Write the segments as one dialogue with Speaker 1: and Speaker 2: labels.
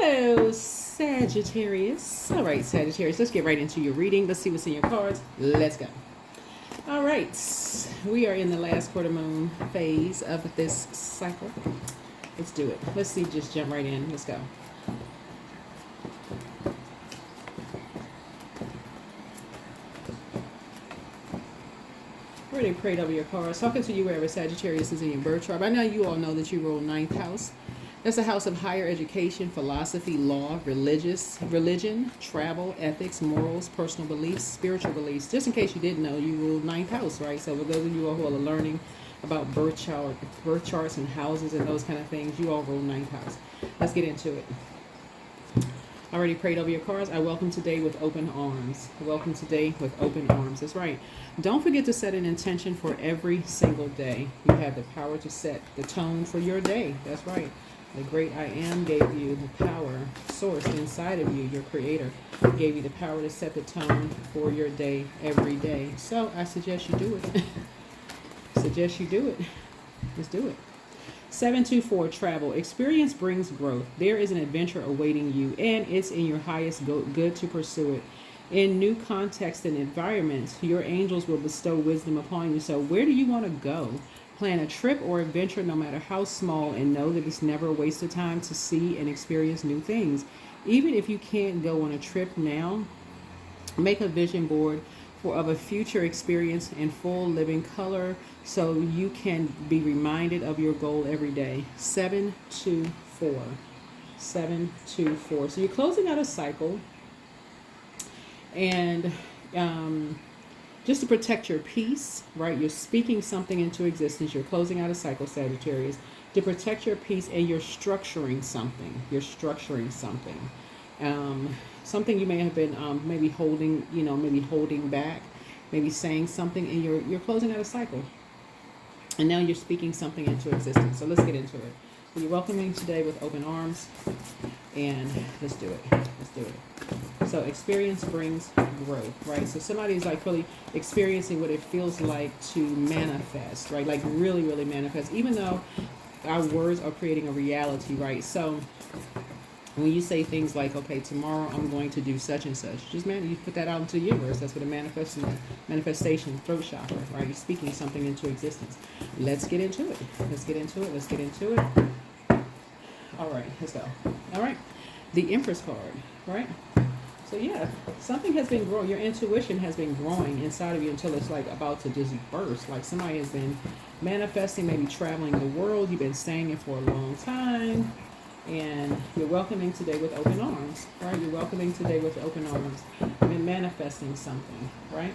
Speaker 1: Hello, Sagittarius. All right, Sagittarius, let's get right into your reading. Let's see what's in your cards. Let's go. All right, we are in the last quarter moon phase of this cycle. Let's do it. Let's see, just jump right in. Let's go. Already prayed over your cards. Talking to you wherever Sagittarius is in your birth chart. I know you all know that you roll ninth house. That's a house of higher education, philosophy, law, religion, travel, ethics, morals, personal beliefs, spiritual beliefs. Just in case you didn't know, you rule ninth house, right? So for those of you all who are learning about birth charts and houses and those kind of things, you all rule ninth house. Let's get into it. I already prayed over your cards. I welcome today with open arms. Welcome today with open arms. That's right. Don't forget to set an intention for every single day. You have the power to set the tone for your day. That's right. The great I am gave you the power, source inside of you, your creator, gave you the power to set the tone for your day every day. So I suggest you do it. Suggest you do it. Let's do it. 724 travel. Experience brings growth. There is an adventure awaiting you, and it's in your highest good to pursue it. In new contexts and environments, your angels will bestow wisdom upon you. So where do you want to go? Plan a trip or adventure, no matter how small, and know that it's never a waste of time to see and experience new things. Even if you can't go on a trip now, make a vision board of a future experience in full living color so you can be reminded of your goal every day. 724. 724. So you're closing out a cycle, and just to protect your peace, right? You're speaking something into existence. You're closing out a cycle, Sagittarius, to protect your peace, and you're structuring something. You're structuring something. Something you may have been maybe holding, maybe holding back, maybe saying something, and you're closing out a cycle. And now you're speaking something into existence. So let's get into it. So you're welcoming today with open arms, and let's do it. Let's do it. So experience brings growth, right? So somebody is like really experiencing what it feels like to manifest, right? Like really, really manifest, even though our words are creating a reality, right? So when you say things like, okay, tomorrow I'm going to do such and such, just you put that out into the universe. That's what a manifestation, throat chakra, right? You're speaking something into existence. Let's get into it. Let's get into it. Let's get into it. All right, let's go. All right, the Empress card, right? So yeah, something has been growing. Your intuition has been growing inside of you until it's like about to just burst. Like somebody has been manifesting, maybe traveling the world. You've been saying it for a long time. And you're welcoming today with open arms, right? You're welcoming today with open arms. You've been manifesting something, right?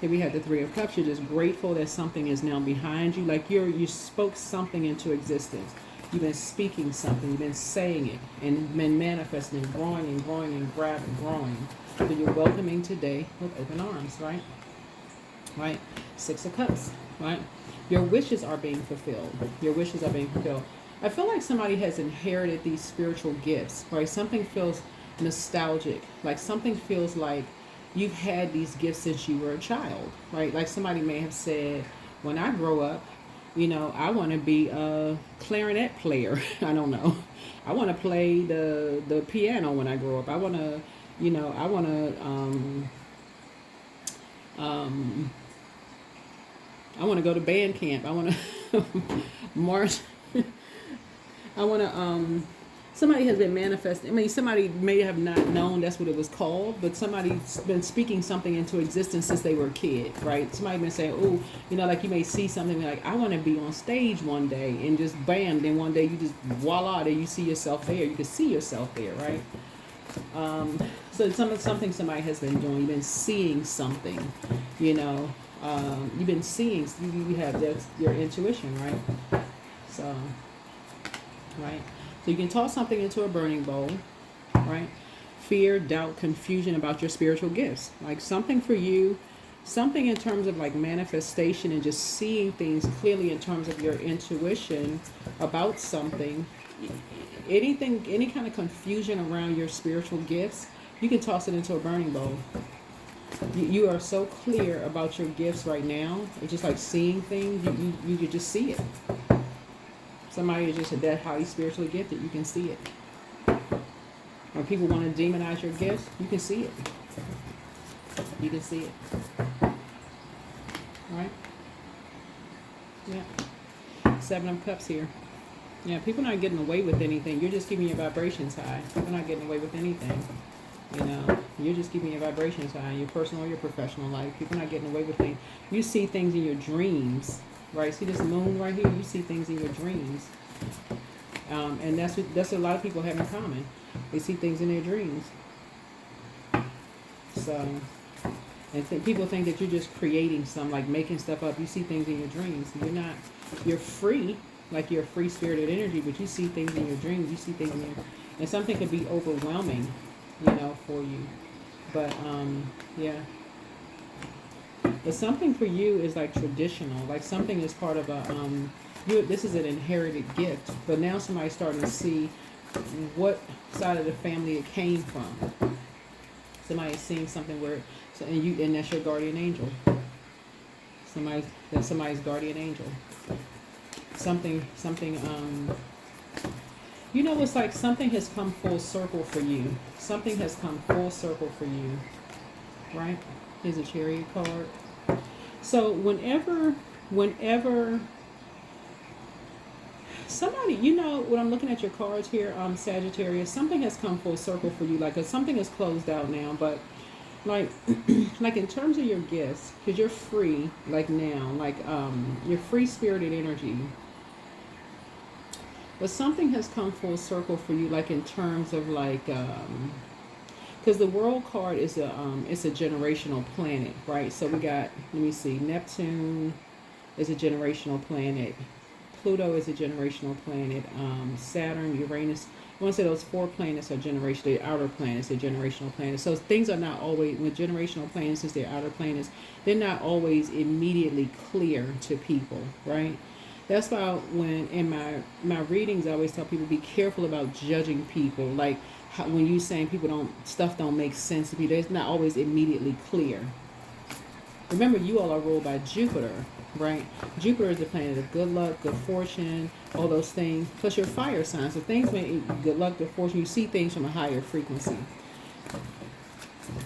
Speaker 1: Here we have the Three of Cups. You're just grateful that something is now behind you. Like you spoke something into existence. You've been speaking something. You've been saying it and been manifesting, growing and growing and grabbing, growing. So you're welcoming today with open arms, right? Right? Six of Cups, right? Your wishes are being fulfilled. Your wishes are being fulfilled. I feel like somebody has inherited these spiritual gifts, right? Something feels nostalgic. Like something feels like you've had these gifts since you were a child, right? Like somebody may have said, when I grow up, I want to be a clarinet player. I don't know. I want to play the piano when I grow up. I want to, I want to go to band camp. I want to march. I want to, somebody has been manifesting. I mean, somebody may have not known that's what it was called, but somebody's been speaking something into existence since they were a kid, right? Somebody been saying, oh, like you may see something like, I want to be on stage one day, and just bam, then one day you just voila, there you see yourself there. You can see yourself there, right? So it's something somebody has been doing. You've been seeing something, you've been seeing, you have that's your intuition, right? So, right? So you can toss something into a burning bowl, right? Fear, doubt, confusion about your spiritual gifts. Like something for you, something in terms of like manifestation and just seeing things clearly in terms of your intuition about something. Anything, any kind of confusion around your spiritual gifts, you can toss it into a burning bowl. You are so clear about your gifts right now. It's just like seeing things, you just see it. Somebody is just that highly spiritually gifted, you can see it. Or people want to demonize your gifts, you can see it. You can see it. Right? Yeah. 7 of Cups here. Yeah, people not getting away with anything. You're just keeping your vibrations high. People not getting away with anything. You know, you're just keeping your vibrations high in your personal or your professional life. People not getting away with things. You see things in your dreams, right? See this moon right here? You see things in your dreams. And that's what a lot of people have in common. They see things in their dreams. So, and people think that you're just creating some, like making stuff up. You see things in your dreams. You're not. You're free, like you're a free-spirited energy, but you see things in your dreams. You see things in your, and something could be overwhelming, you know, for you. But yeah. But something for you is like traditional, like something is part of a this is an inherited gift, but now somebody's starting to see what side of the family it came from. Somebody's seeing something where, so, and that's your guardian angel. That's somebody's guardian angel. Something. You know, it's like something has come full circle for you. Something has come full circle for you, right? Here's a Chariot card. So whenever somebody, you know, when I'm looking at your cards here, Sagittarius, something has come full circle for you. Like something is closed out now, but like, like in terms of your gifts, because you're free, like now, like you're free-spirited energy. But something has come full circle for you, like in terms of like, because the World card is it's a generational planet, right? So we got, let me see, Neptune is a generational planet. Pluto is a generational planet. Saturn, Uranus. I want to say those 4 planets are generational. The outer planets are generational planets. So things are not always, with generational planets, since they're outer planets, they're not always immediately clear to people, right? That's why when in my readings, I always tell people, be careful about judging people. Like when you saying stuff don't make sense to people, it's not always immediately clear. Remember, you all are ruled by Jupiter, right? Jupiter is the planet of good luck, good fortune, all those things. Plus your fire sign. So things make good luck, good fortune. You see things from a higher frequency.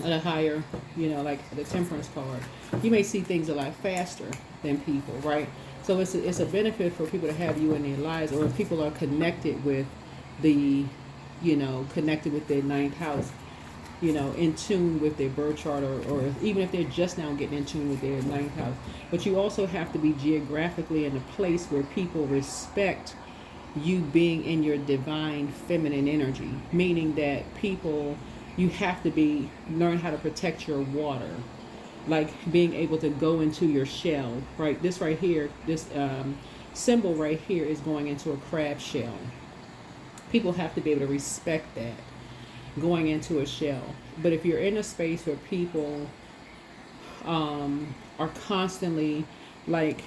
Speaker 1: At a higher, you know, like the Temperance card. You may see things a lot faster than people, right? So it's a benefit for people to have you in their lives, or if people are connected with connected with their 9th house, you know, in tune with their birth chart, or even if they're just now getting in tune with their 9th house. But you also have to be geographically in a place where people respect you being in your divine feminine energy, meaning that you have to learn how to protect your water, like being able to go into your shell, right? This right here, this symbol right here is going into a crab shell. People have to be able to respect that, going into a shell. But if you're in a space where people are constantly like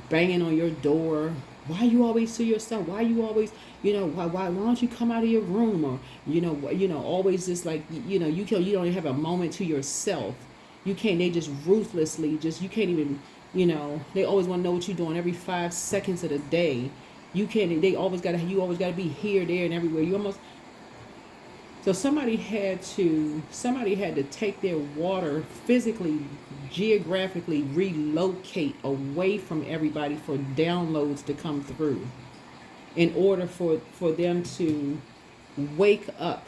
Speaker 1: banging on your door, why you always to yourself? Why you always, why don't you come out of your room? Or always just like, you don't even have a moment to yourself. You can't. They just ruthlessly you can't even. They always want to know what you're doing every 5 seconds of the day. You can't. You always gotta be here, there, and everywhere. So somebody had to take their water physically, geographically relocate away from everybody for downloads to come through, in order for them to wake up.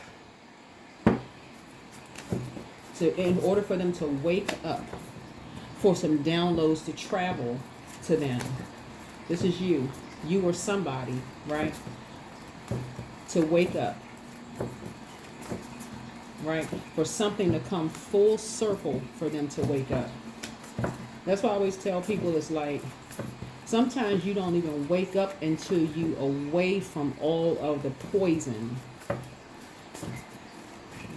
Speaker 1: In order for them to wake up, for some downloads to travel to them. This is you. You or somebody, right? To wake up. Right? For something to come full circle for them to wake up. That's why I always tell people, it's like, sometimes you don't even wake up until you away from all of the poison.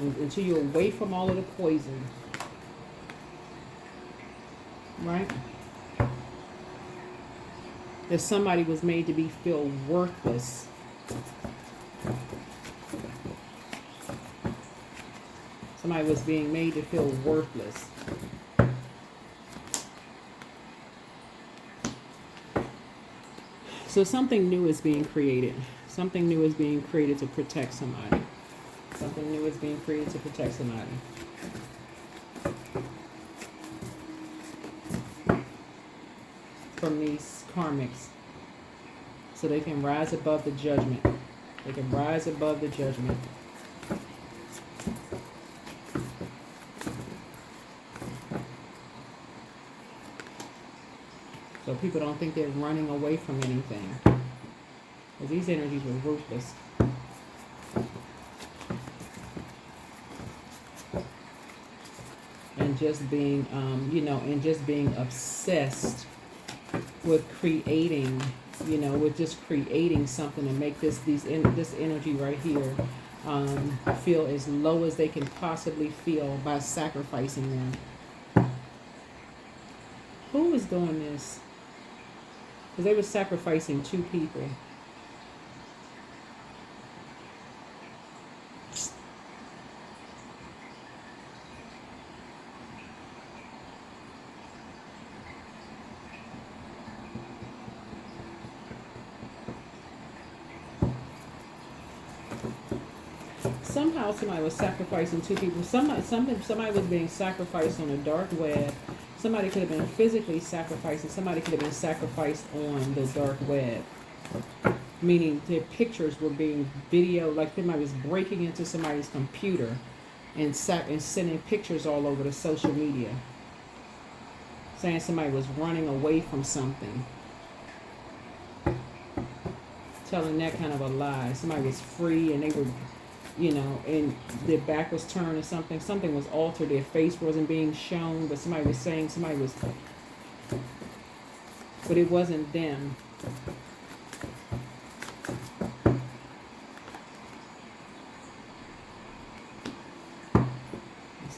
Speaker 1: Until you're away from all of the poison. Right? That somebody was made to feel worthless. Somebody was being made to feel worthless. So something new is being created. Something new is being created to protect somebody. Something new is being created to protect somebody. From these karmics. So they can rise above the judgment. They can rise above the judgment. So people don't think they're running away from anything. Because these energies were ruthless. And just being, and just being obsessed with creating, with just creating something to make this energy right here feel as low as they can possibly feel by sacrificing them. Who is doing this? Because they were sacrificing 2 people. Somehow somebody was sacrificing 2 people. Somebody was being sacrificed on a dark web. Somebody could have been physically sacrificed, and somebody could have been sacrificed on the dark web. Meaning their pictures were being videoed, like somebody was breaking into somebody's computer and sending pictures all over the social media. Saying somebody was running away from something. Telling that kind of a lie. Somebody was free and they were, and their back was turned or something. Something was altered. Their face wasn't being shown, but somebody was saying but it wasn't them.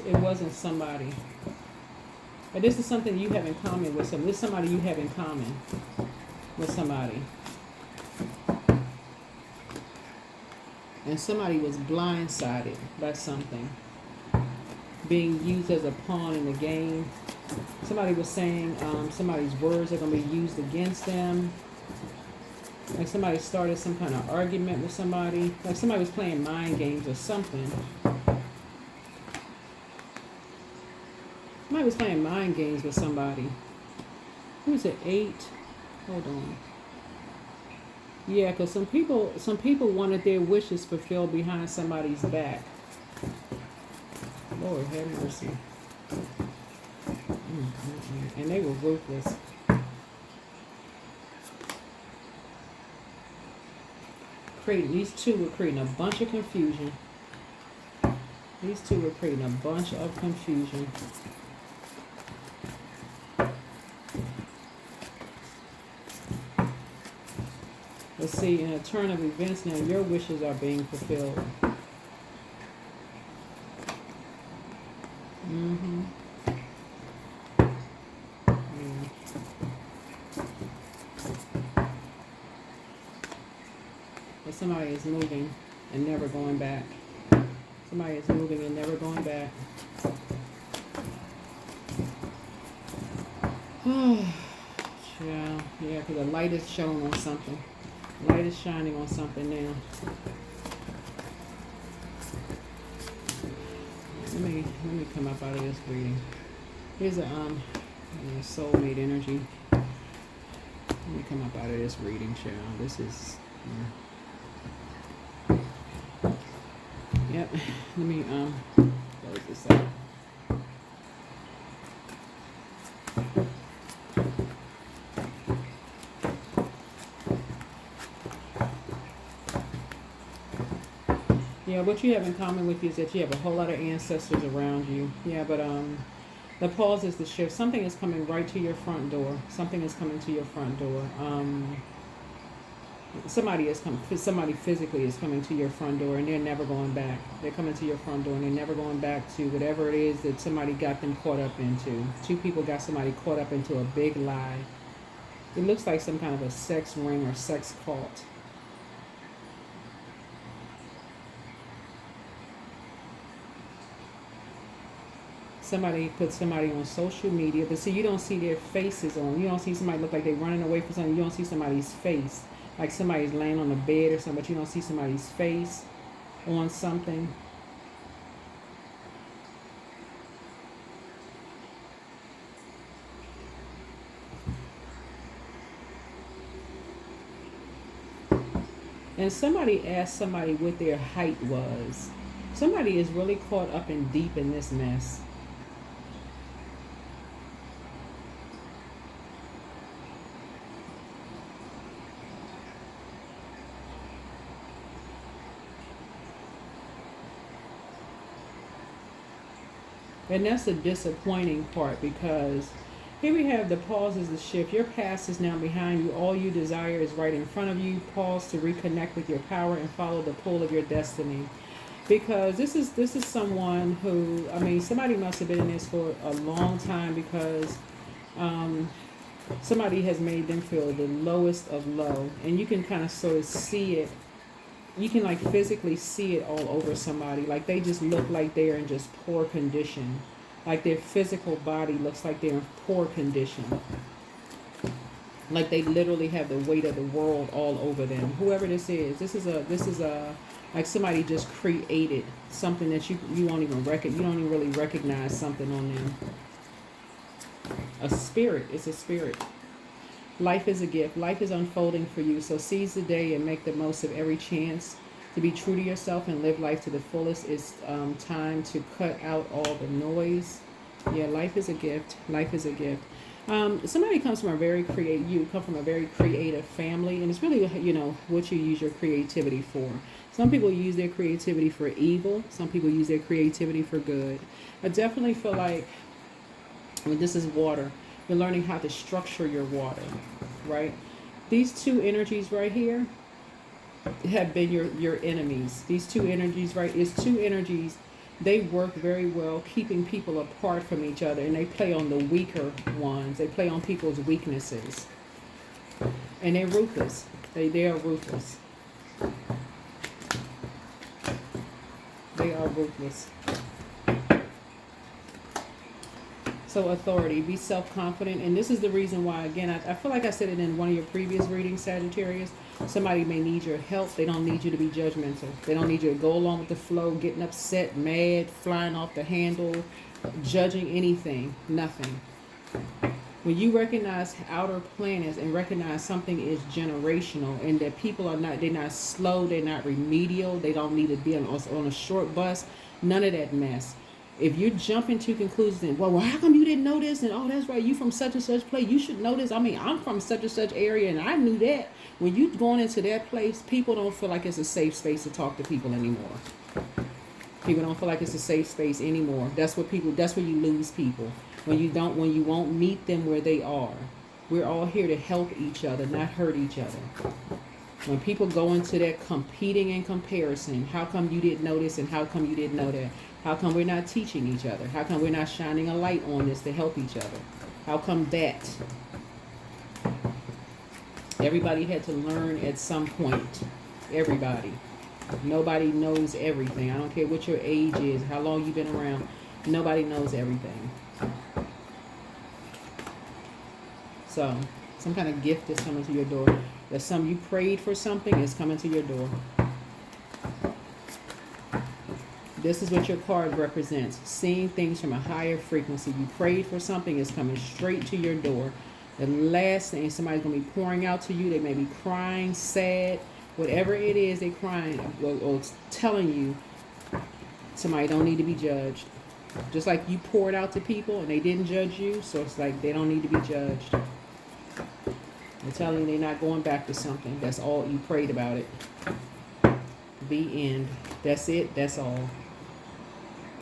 Speaker 1: It wasn't somebody. But this is something you have in common with somebody. This is somebody you have in common with somebody. And somebody was blindsided by something. Being used as a pawn in the game. Somebody was saying somebody's words are going to be used against them. Like somebody started some kind of argument with somebody. Like somebody was playing mind games or something. Somebody was playing mind games with somebody. Who's it? 8? Hold on. Yeah, because some people wanted their wishes fulfilled behind somebody's back. Lord have mercy. And they were ruthless. These 2 were creating a bunch of confusion. These 2 were creating a bunch of confusion. Let's see, in a turn of events now, your wishes are being fulfilled. Yeah. But somebody is moving and never going back. Somebody is moving and never going back. Yeah, because the light is showing on something. Light is shining on something now. Let me come up out of this reading. Here's a soulmate energy. Let me come up out of this reading, child. This is yep. Let me close this out. Yeah, what you have in common with you is that you have a whole lot of ancestors around you. Yeah, but the pause is the shift. Something is coming right to your front door. Something is coming to your front door. Somebody physically is coming to your front door, and they're never going back. They're coming to your front door, and they're never going back to whatever it is that somebody got them caught up into. 2 people got somebody caught up into a big lie. It looks like some kind of a sex ring or sex cult. Somebody put somebody on social media, but see, you don't see their faces on. You don't see somebody look like they're running away from something. You don't see somebody's face, like somebody's laying on the bed or something, but you don't see somebody's face on something. And somebody asked somebody what their height was. Somebody is really caught up and deep in this mess. And that's the disappointing part, because here we have the pause is the shift. Your past is now behind you. All you desire is right in front of you. Pause to reconnect with your power and follow the pull of your destiny. Because this is someone who, I mean, somebody must have been in this for a long time, because um, somebody has made them feel the lowest of low. And you can kind of sort of see it. You can like physically see it all over somebody. Like they just look like they're in just poor condition. Like their physical body looks like they're in poor condition. Like they literally have the weight of the world all over them. Whoever this is like somebody just created something that you won't even you don't even really recognize something on them. A spirit. It's a spirit. Life is a gift. Life is unfolding for you. So seize the day and make the most of every chance to be true to yourself and live life to the fullest. It's time to cut out all the noise. Yeah, life is a gift. Life is a gift. Somebody comes from a very you come from a very creative family, and it's really, what you use your creativity for. Some people use their creativity for evil. Some people use their creativity for good. I definitely feel like, this is water, you're learning how to structure your water, right? These two energies right here have been your enemies. These two energies, right? It's two energies. They work very well keeping people apart from each other, and they play on the weaker ones. They play on people's weaknesses. And they're ruthless. They are ruthless. They are ruthless. So authority, be self-confident. And this is the reason why, again, I feel like I said it in one of your previous readings, Sagittarius. Somebody may need your help. They don't need you to be judgmental. They don't need you to go along with the flow, getting upset, mad, flying off the handle, judging anything, nothing. When you recognize outer planets and recognize something is generational, and that people are not, they're not slow, they're not remedial, they don't need to be on a short bus, none of that mess. If you jump into conclusions and, well, how come you didn't know this? And, oh, that's right, you from such and such place, you should know this. I mean, I'm from such and such area, and I knew that. When you going into that place, people don't feel like it's a safe space to talk to people anymore. People don't feel like it's a safe space anymore. That's where you lose people. When you won't meet them where they are. We're all here to help each other, not hurt each other. When people go into that competing and comparison, how come you didn't know this and how come you didn't know that? How come we're not teaching each other? How come we're not shining a light on this to help each other? How come that? Everybody had to learn at some point. Everybody. Nobody knows everything. I don't care what your age is, how long you've been around. Nobody knows everything. So, some kind of gift is coming to your door. There's some, you prayed for something, it's coming to your door. This is what your card represents. Seeing things from a higher frequency. You prayed for something, it's coming straight to your door. The last thing, somebody's going to be pouring out to you. They may be crying, sad, whatever it is they're crying or telling you. Somebody don't need to be judged. Just like you poured out to people and they didn't judge you, so it's like they don't need to be judged. They're telling you they're not going back to something. That's all, you prayed about it. The end. That's it. That's all.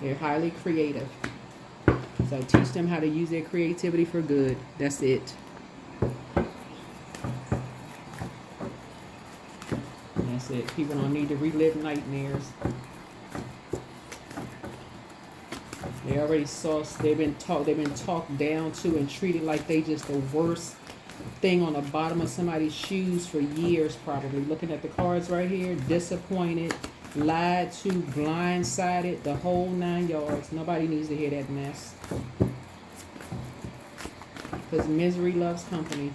Speaker 1: They're highly creative. So teach them how to use their creativity for good. That's it. That's it. People don't need to relive nightmares. They already saw, they've been talked down to and treated like they just the worst thing on the bottom of somebody's shoes for years probably. Looking at the cards right here, disappointed, lied to, blindsided, the whole 9 yards. Nobody needs to hear that mess. Because misery loves company.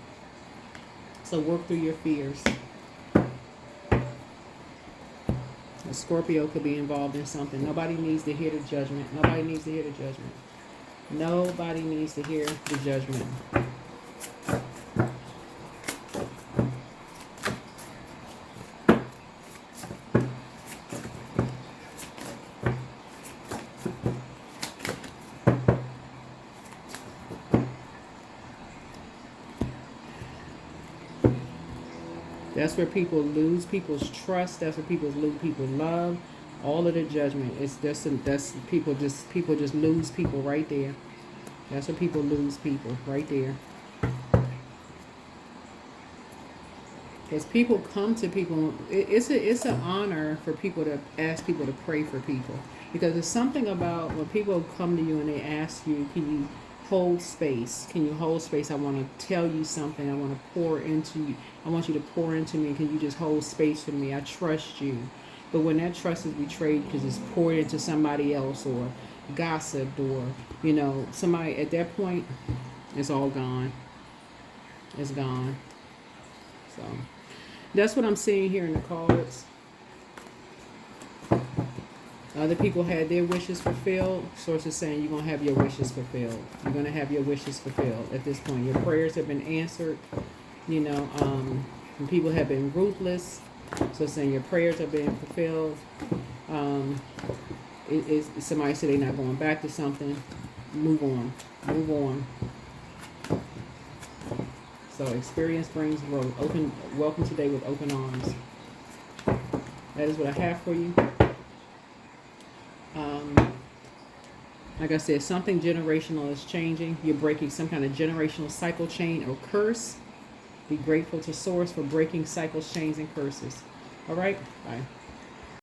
Speaker 1: So work through your fears. A Scorpio could be involved in something. Nobody needs to hear the judgment. Nobody needs to hear the judgment. Nobody needs to hear the judgment. That's where people lose people's trust. That's where people lose people's love. All of the judgment. That's people just lose people right there. That's where people lose people right there. Because people come to people, it's an honor for people to ask people to pray for people. Because there's something about when people come to you and they ask you, can you hold space? Can you hold space? I want to tell you something. I want to pour into you. I want you to pour into me. Can you just hold space for me? I trust you. But when that trust is betrayed because it's poured into somebody else or gossiped or, somebody at that point, it's all gone. It's gone. So that's what I'm seeing here in the cards. Other people had their wishes fulfilled. Source is saying you're going to have your wishes fulfilled. You're going to have your wishes fulfilled at this point. Your prayers have been answered. And people have been ruthless. So it's saying your prayers are being fulfilled. Somebody said they're not going back to something. Move on. Move on. So experience brings growth. Welcome today with open arms. That is what I have for you. Like I said, something generational is changing. You're breaking some kind of generational cycle chain or curse. Be grateful to Source for breaking cycles, chains, and curses. All right? Bye.